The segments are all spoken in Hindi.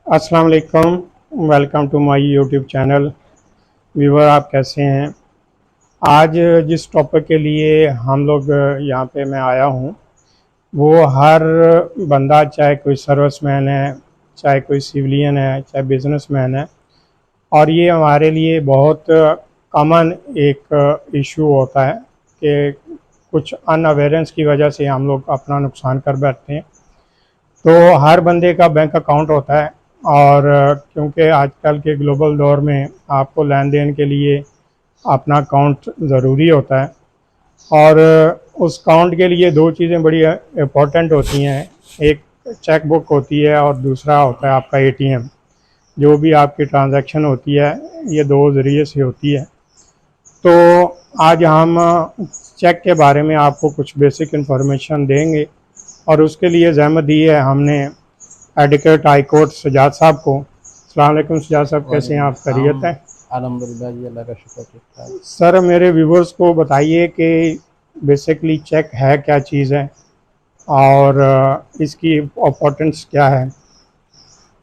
अस्सलाम वालेकुम। Welcome to my YouTube channel. Viewer, आप कैसे हैं? आज जिस टॉपिक के लिए हम लोग यहाँ पे मैं आया हूँ, वो हर बंदा, चाहे कोई सर्विसमैन है, चाहे कोई सिविलियन है, चाहे बिजनेसमैन है, और ये हमारे लिए बहुत कॉमन एक इशू होता है कि कुछ अनअवेयरेंस की वजह से हम लोग अपना नुकसान कर बैठते हैं। तो हर बंदे का बैंक अकाउंट होता है, और क्योंकि आजकल के ग्लोबल दौर में आपको लेन देन के लिए अपना अकाउंट ज़रूरी होता है। और उस अकाउंट के लिए दो चीज़ें बड़ी इम्पोर्टेंट होती हैं। एक चेक बुक होती है और दूसरा होता है आपका एटीएम। जो भी आपकी ट्रांजैक्शन होती है, ये दो ज़रिए से होती है। तो आज हम चेक के बारे में आपको कुछ बेसिक इन्फॉर्मेशन देंगे, और उसके लिए ज़हमत दी है हमने एडवोकेट हाई कोर्ट सजाद साहब को। अस्सलाम वालेकुम सजाद साहब, कैसे हैं वालेकुम आप? खैरियत अस्सलाम। है? अल्हम्दुलिल्लाह जी, अल्लाह का शुक्र, ठीक ठाक। सर, मेरे व्यूवर्स को बताइए कि बेसिकली चेक है क्या चीज़ है, और इसकी इम्पोर्टेंस क्या है?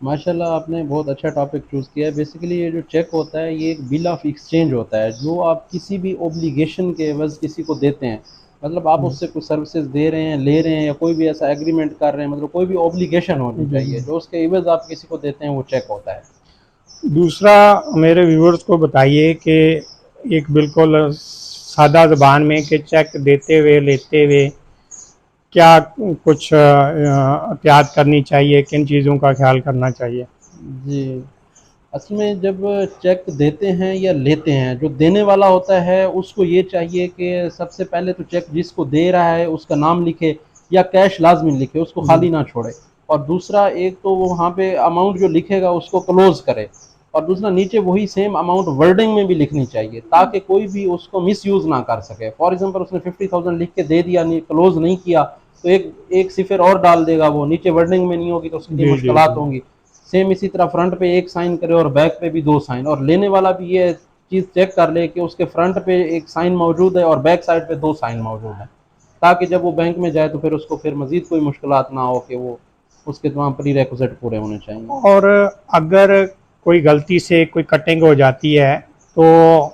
माशाल्लाह, आपने बहुत अच्छा टॉपिक चूज़ किया है। बेसिकली ये जो चेक होता है, ये एक बिल ऑफ एक्सचेंज होता है, जो आप किसी भी ऑब्लिगेशन के एवज़ किसी को देते हैं। मतलब आप उससे कुछ सर्विसेज दे रहे हैं, ले रहे हैं, या कोई भी ऐसा एग्रीमेंट कर रहे हैं, मतलब कोई भी ऑब्लिगेशन होनी जी चाहिए, जी। जो उसके एवज़ आप किसी को देते हैं, वो चेक होता है। दूसरा, मेरे व्यूवर्स को बताइए कि एक बिल्कुल सादा ज़बान में कि चेक देते हुए, लेते हुए क्या कुछ एहतियात करनी चाहिए, किन चीज़ों का ख्याल करना चाहिए? जी। असल में जब चेक देते हैं या लेते हैं, जो देने वाला होता है उसको ये चाहिए कि सबसे पहले तो चेक जिसको दे रहा है उसका नाम लिखे, या कैश लाजमी लिखे, उसको जी खाली ना छोड़े। और दूसरा, एक तो वो वहाँ पे अमाउंट जो लिखेगा उसको क्लोज करे, और दूसरा नीचे वही सेम अमाउंट वर्डिंग में भी लिखनी चाहिए, ताकि कोई भी उसको मिस यूज़ ना कर सके। फॉर एग्जाम्पल, उसने 50,000 लिख के दे दिया, नहीं क्लोज नहीं किया, तो एक एक सिफर और डाल देगा, वो नीचे वर्डिंग में नहीं होगी, तो उसके लिए जी जी मुश्किलात जी। होंगी। सेम इसी तरह फ्रंट पे एक साइन करे और बैक पे भी दो साइन, और लेने वाला भी ये चीज़ चेक कर ले कि उसके फ्रंट पे एक साइन मौजूद है और बैक साइड पे दो साइन मौजूद है, ताकि जब वो बैंक में जाए तो फिर उसको फिर मजीद कोई मुश्किलात ना हो, कि वो उसके तमाम प्री रेक्विजिट पूरे होने चाहिए। और अगर कोई गलती से कोई कटिंग हो जाती है, तो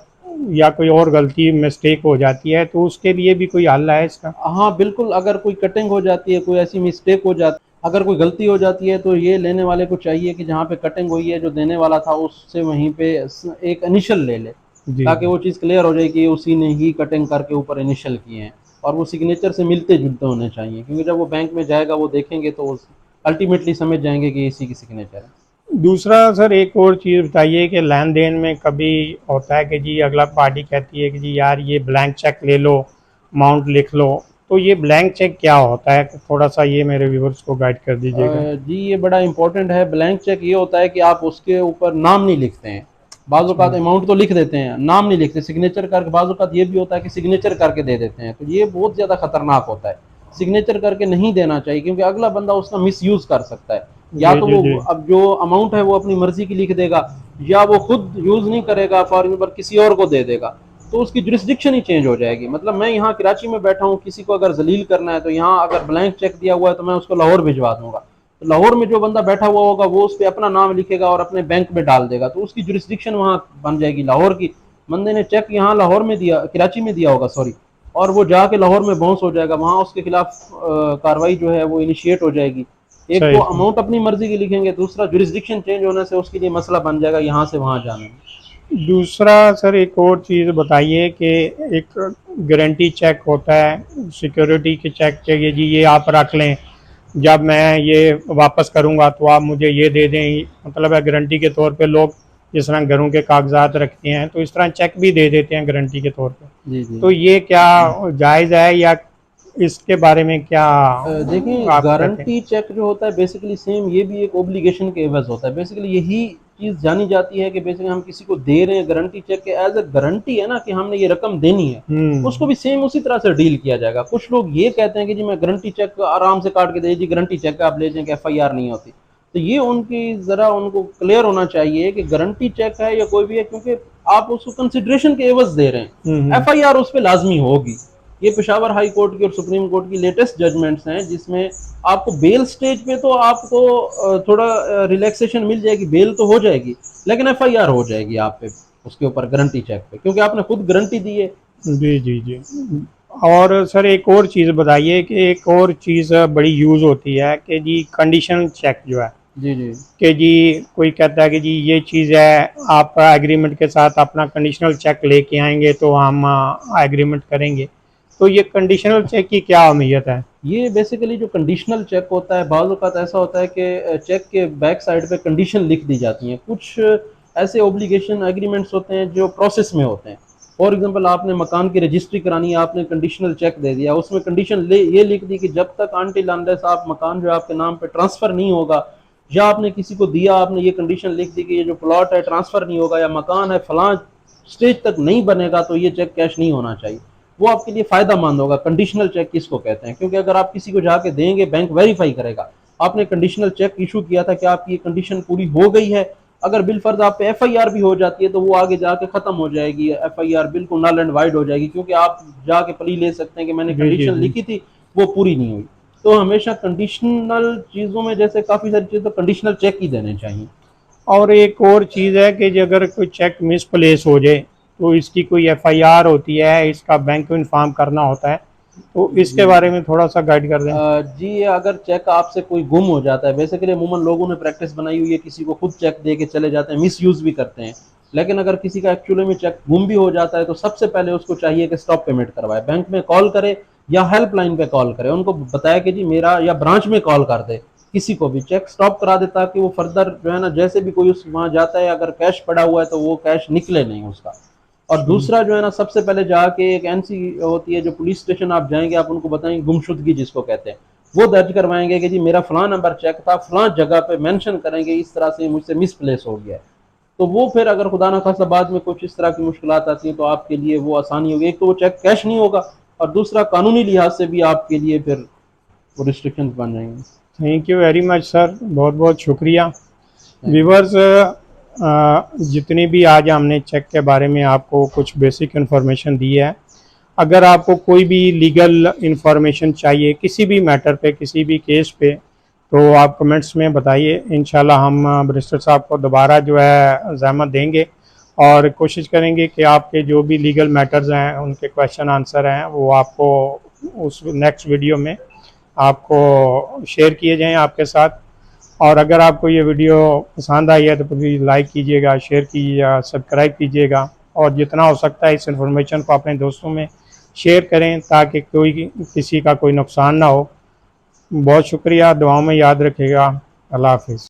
या कोई और गलती मिस्टेक हो जाती है, तो उसके लिए भी कोई हल है इसका? हाँ बिल्कुल, अगर कोई कटिंग हो जाती है, कोई ऐसी मिस्टेक हो जाती, अगर कोई गलती हो जाती है, तो ये लेने वाले को चाहिए कि जहाँ पे कटिंग हुई है, जो देने वाला था उससे वहीं पे एक इनिशियल ले ले, जी ताकि जी। वो चीज़ क्लियर हो जाए कि उसी ने ही कटिंग करके ऊपर इनिशियल किए हैं, और वो सिग्नेचर से मिलते जुलते होने चाहिए, क्योंकि जब वो बैंक में जाएगा वो देखेंगे तो अल्टीमेटली समझ जाएंगे कि इसी की सिग्नेचर है। दूसरा सर, एक और चीज़ बताइए कि लेन देन में कभी होता है कि जी अगला पार्टी कहती है कि जी यार ये ब्लैंक चेक ले लो, अमाउंट लिख लो। तो ये ब्लैंक चेक क्या होता है? थोड़ा सा ये मेरे व्यूवर्स को गाइड कर दीजिएगा। जी, ये बड़ा इंपॉर्टेंट है। ब्लैंक चेक ये होता है कि आप उसके ऊपर नाम नहीं लिखते हैं। बाज़ अच्छा। औक़ात अमाउंट तो लिख देते हैं, नाम नहीं लिखते, सिग्नेचर करके। बाज़ औक़ात ये भी होता है कि सिग्नेचर करके दे देते हैं, तो ये बहुत ज़्यादा खतरनाक होता है। सिग्नेचर करके नहीं देना चाहिए, क्योंकि अगला बंदा उसका मिसयूज़ कर सकता है। या जी तो जी वो जी। अब जो अमाउंट है वो अपनी मर्जी की लिख देगा, या वो खुद यूज़ नहीं करेगा, फॉर एग्जाम्पल किसी और को दे देगा, तो उसकी जुरिस्डिक्शन ही चेंज हो जाएगी। मतलब मैं यहाँ कराची में बैठा हूँ, किसी को अगर जलील करना है, तो यहाँ अगर ब्लैंक चेक दिया हुआ है तो मैं उसको लाहौर भिजवा दूंगा। तो लाहौर में जो बंदा बैठा हुआ होगा वो उस पर अपना नाम लिखेगा और अपने बैंक में डाल देगा, तो उसकी जुरिस्डिक्शन वहाँ बन जाएगी लाहौर की। बंदे ने चेक यहाँ लाहौर में दिया, कराची में दिया होगा सॉरी, और वो जाके लाहौर में बाउंस हो जाएगा, वहाँ उसके खिलाफ कार्रवाई जो है वो इनिशिएट हो जाएगी। एक तो सही सही। अमाउंट अपनी मर्जी की लिखेंगे, दूसरा जुरिस्डिक्शन चेंज होने से उसके लिए मसला बन जाएगा यहाँ से वहाँ जाने में। दूसरा सर, एक और चीज़ बताइए कि एक गारंटी चेक होता है, सिक्योरिटी के चेक चाहिए जी, ये आप रख लें, जब मैं ये वापस करूँगा तो आप मुझे ये दे दें। मतलब है गारंटी के तौर पे लोग जिस तरह घरों के कागजात रखते हैं, तो इस तरह चेक भी दे देते हैं गारंटी के तौर पे। जी जी। तो ये क्या जायज़ है, या इसके बारे में क्या देखिए, आप कहते हैं? गारंटी चेक जो होता है बेसिकली सेम ये भी एक ओब्लिगेशन के एवज होता है। बेसिकली यही चीज़ जानी जाती है कि बेसिकली हम किसी को दे रहे हैं गारंटी चेक के, एज अ गारंटी है ना, कि हमने ये रकम देनी है, उसको भी सेम उसी तरह से डील किया जाएगा। कुछ लोग ये कहते हैं कि जी मैं गारंटी चेक आराम से काट के दे, जी गारंटी चेक आप ले जाएं कि FIR नहीं होती। तो ये उनकी ज़रा उनको क्लियर होना चाहिए कि गारंटी चेक है या कोई भी है, क्योंकि आप उसको कंसिडरेशन के एवज दे रहे हैं, हम्म। FIR उस पर लाजमी होगी। ये पेशावर हाई कोर्ट की और सुप्रीम कोर्ट की लेटेस्ट जजमेंट्स हैं, जिसमें आपको बेल स्टेज पे तो आपको थोड़ा रिलैक्सेशन मिल जाएगी, बेल तो हो जाएगी, लेकिन एफआईआर हो जाएगी आप पे उसके ऊपर गारंटी चेक पे, क्योंकि आपने खुद गारंटी दी है। जी जी जी। और सर एक और चीज़ बताइए कि एक और चीज़ बड़ी यूज़ होती है कि जी कंडीशन चेक जो है, जी जी कि जी कोई कहता है कि जी ये चीज़ है, आप एग्रीमेंट के साथ अपना कंडीशनल चेक लेके आएंगे तो हम एग्रीमेंट करेंगे। तो ये कंडीशनल चेक की क्या अहमियत है? ये बेसिकली जो कंडीशनल चेक होता है, बाज़ औक़ात ऐसा होता है कि चेक के बैक साइड पे कंडीशन लिख दी जाती हैं। कुछ ऐसे ऑब्लिगेशन एग्रीमेंट्स होते हैं जो प्रोसेस में होते हैं। फॉर एग्जांपल, आपने मकान की रजिस्ट्री करानी है, आपने कंडीशनल चेक दे दिया, उसमें कंडीशन ये लिख दी कि जब तक अनटिल अनलेस आप मकान जो है आपके नाम पे ट्रांसफ़र नहीं होगा, या आपने किसी को दिया, आपने ये कंडीशन लिख दी कि ये जो प्लॉट है ट्रांसफ़र नहीं होगा, या मकान है फलां स्टेज तक नहीं बनेगा, तो ये चेक कैश नहीं होना चाहिए। वो आपके लिए फ़ायदेमंद होगा। कंडीशनल चेक किसको कहते हैं? क्योंकि अगर आप किसी को जाके देंगे, बैंक वेरीफाई करेगा आपने कंडीशनल चेक इशू किया था, क्या आपकी ये कंडीशन पूरी हो गई है। अगर बिलफर्ज आप पे एफआईआर भी हो जाती है, तो वो आगे जाके ख़त्म हो जाएगी, एफआईआर बिल्कुल नल एंड वाइड हो जाएगी, क्योंकि आप जाके प्ली ले सकते हैं कि मैंने जी जी कंडीशन जी। लिखी थी, वो पूरी नहीं हुई। तो हमेशा कंडीशनल चीज़ों में, जैसे काफ़ी सारी चीज़, तो कंडीशनल चेक ही देने चाहिए। और एक और चीज़ है कि जो अगर कोई चेक मिसप्लेस हो जाए तो इसकी कोई एफआईआर होती है, इसका बैंक को इन्फॉर्म करना होता है, तो इसके जी बारे में थोड़ा सा गाइड कर दें। जी, अगर चेक आपसे कोई गुम हो जाता है, बेसिकली अमूमन लोगों ने प्रैक्टिस बनाई हुई है, किसी को खुद चेक दे के चले जाते हैं, मिसयूज़ भी करते हैं। लेकिन अगर किसी का एक्चुअली में चेक गुम भी हो जाता है, तो सबसे पहले उसको चाहिए कि स्टॉप पेमेंट करवाए, बैंक में कॉल करे या हेल्पलाइन पे कॉल करे, उनको बताया कि जी मेरा, या ब्रांच में कॉल कर दे, किसी को भी चेक स्टॉप करा दे, ताकि वो फर्दर जो है ना, जैसे भी कोई उस वहाँ जाता है, अगर कैश पड़ा हुआ है तो वो कैश निकले नहीं उसका। और दूसरा जो है ना, सबसे पहले जाके एक एनसी होती है, जो पुलिस स्टेशन आप जाएंगे, आप उनको बताएंगे, गुमशुदगी जिसको कहते हैं, वो दर्ज करवाएंगे कि जी मेरा फलां नंबर चेक था, फलां जगह पे मेंशन करेंगे, इस तरह से मुझसे मिसप्लेस हो गया है। तो वो फिर अगर खुदा ना खास्ता बाद में कुछ इस तरह की मुश्किलात आती हैं, तो आपके लिए वो आसानी होगी। एक तो वो चेक कैश नहीं होगा, और दूसरा कानूनी लिहाज से भी आपके लिए फिर वो रिस्ट्रिक्शंस बन जाएंगे। Thank you very much sir, बहुत बहुत शुक्रिया। Thank you. व्यूवर्स, जितनी भी आज हमने चेक के बारे में आपको कुछ बेसिक इन्फॉर्मेशन दी है, अगर आपको कोई भी लीगल इन्फॉर्मेशन चाहिए किसी भी मैटर पे, किसी भी केस पे, तो आप कमेंट्स में बताइए। इंशाल्लाह हम बैरिस्टर साहब को दोबारा जो है ज़हमत देंगे और कोशिश करेंगे कि आपके जो भी लीगल मैटर्स हैं उनके क्वेश्चन आंसर हैं वो आपको उस नेक्स्ट वीडियो में आपको शेयर किए जाएं आपके साथ। और अगर आपको ये वीडियो पसंद आई है तो प्लीज़ लाइक कीजिएगा, शेयर कीजिएगा, सब्सक्राइब कीजिएगा, और जितना हो सकता है इस इन्फॉर्मेशन को अपने दोस्तों में शेयर करें ताकि कोई किसी का कोई नुकसान ना हो। बहुत शुक्रिया, दुआओं में याद रखिएगा। अल्लाह हाफिज़।